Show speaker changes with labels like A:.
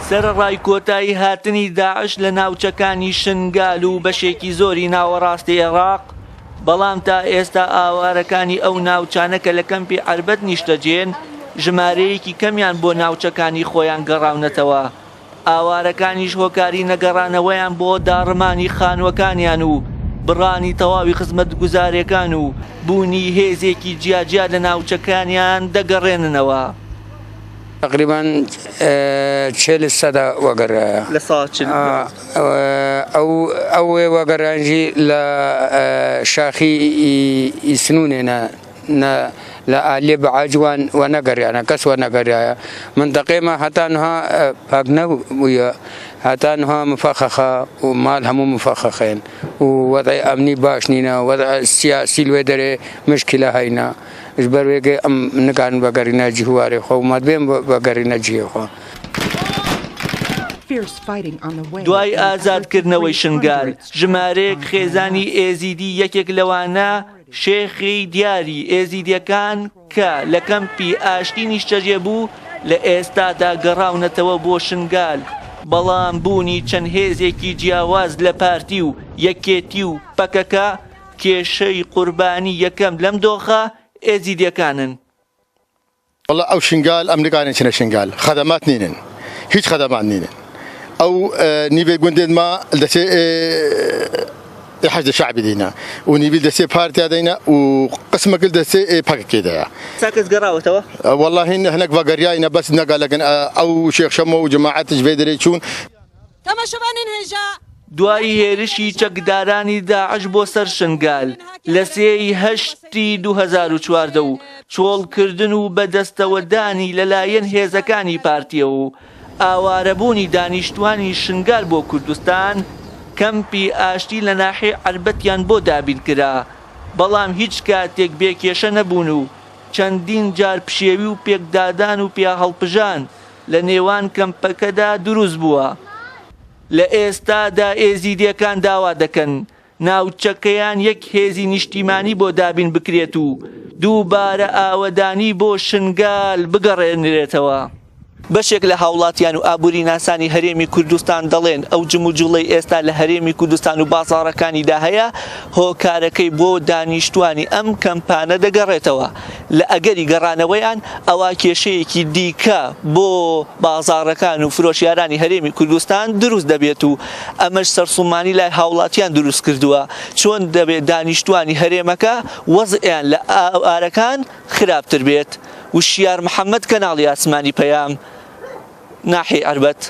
A: سەرەڕای کۆتایی هاتنی داعش لە ناوچەکانی شنگال و بەشێکی زۆری ناوەڕاستی عێراق، بەڵام تا ئێستا ئاوارەکانی ئەو ناوچانە کە لە کەمپی عەربەت نیشتەجێن ژمارەیەکی کەمیان بۆ ناوچەکانی خۆیان گەڕاونەتەوە. ئاوارەکانیش هۆکاری نەگەڕانەوەیان بۆ داڕمانی خانووەکانیان و بڕانی تەواوی خزمەتگوزارەکان و بوونی هێزێکی جیاجیا لە ناوچەکانیان دەگەڕێننەوە.
B: تقریبا 40% وەگەڕایە
A: لە ساڵ
B: ئەو وەگەڕانجی لە شاخی سنوونێنە لە ئالێ بەعاجوان و نەگەڕیانە کەس وە نەگەڕایە. منطقەیمە هەتانها پاک نەبووە، هەتانها مفەخەخە و مال هەموو مفەخەخێن و وەضعی ئەمنی باش نینە، وەضع سیاسی لێ دەرێ مشکلە هەینە. ژ بەروێگەی ئەم نگان بەگەڕینە جیهوارێ خۆ و مادبێن بەگەڕینە جیێخۆ.
A: دوای ئازادکردنەوەی شنگال، ژمارەیەک خێزانی ئێزیدی یەکێک لەوانە شێخی دیاری ئێزیدیەکان کە لە کەمپی ئاشتی نیشتەجێ بوو لە ئێستادا گەڕاونەتەوە بۆ شنگال، بەڵام بوونی چەند هێزێکی جیاواز لە پارتی و یەکێتی و پەکەکە کێشەی قوربانی یەکەم لەم دۆخە ئێزیدیەکانن.
C: والله ئەو شنگال ئەمریکانێن چنە شنگال خەدەمات نینن، هیچ خەدەمات نینن. ئەو نیبێ گوندێنما دەچێ حەشد شعبی دێنا و نیبی دەچێ پارتیا دێنا و قسمەکە دەچێ پەکەکێ دەیە.
A: ساکەس گەڕاوەتەوە؟
C: والله هەنێک بەگەریایە بەس نەگەلەگەن ئەو شێخ شەمە و جەماعەتش بێ دەرێ چوون.
A: دوایی هێرشی چەکدارانی داعش بۆ سەر شنگال لە 3 2014 و چۆڵکردن و بەدەستەوەدانی لەلایەن هێزەکانی پارتیە و ئاوارەبوونی دانیشتوانی شنگال بۆ کوردستان، کەمپی ئاشتی لە ناحێ عەربەتیان بۆ دابین کرا، بەڵام هیچ کاتێک بێکێشە نەبوون و چەندین جار پشێوی و پێکدادان و پیا هەڵپژان لە نێوان کەمپەکەدا دروست بووە. لە ئێستادا ئێزیدیەکان داوا دەکەن ناوچەکەیان یەک هێزی نیشتیمانی بۆ دابین بکرێت و دووبارە ئاوەدانی بۆ شنگال بگەڕێنرێتەوە. بەشێک لە هاوڵاتیان و ئابووری ناسانی هەرێمی کوردستان دەڵێن ئەو جموجوڵەی ئێستا لە هەرێمی کوردستان و بازاڕەکانیدا هەیە هۆکارەکەی بۆ دانیشتوانی ئەم کەمپانە دەگەڕێتەوە. لە ئەگەری گەڕانەوەیان ئەوە کێشەیەکی دیکە بۆ بازاڕەکان و فرۆشیارانی هەرێمی کوردستان دروست دەبێت و ئەمەش سەرسومانی لای هاوڵاتیان دروست کردووە چۆن دەبێت دانیشتوانی هەرێمەکە وەزعیان لە ئارەکان خراپتر بێت. وشیار محەممەد کەناڵی ئاسمانی پەیام، ناحێ عەربەت.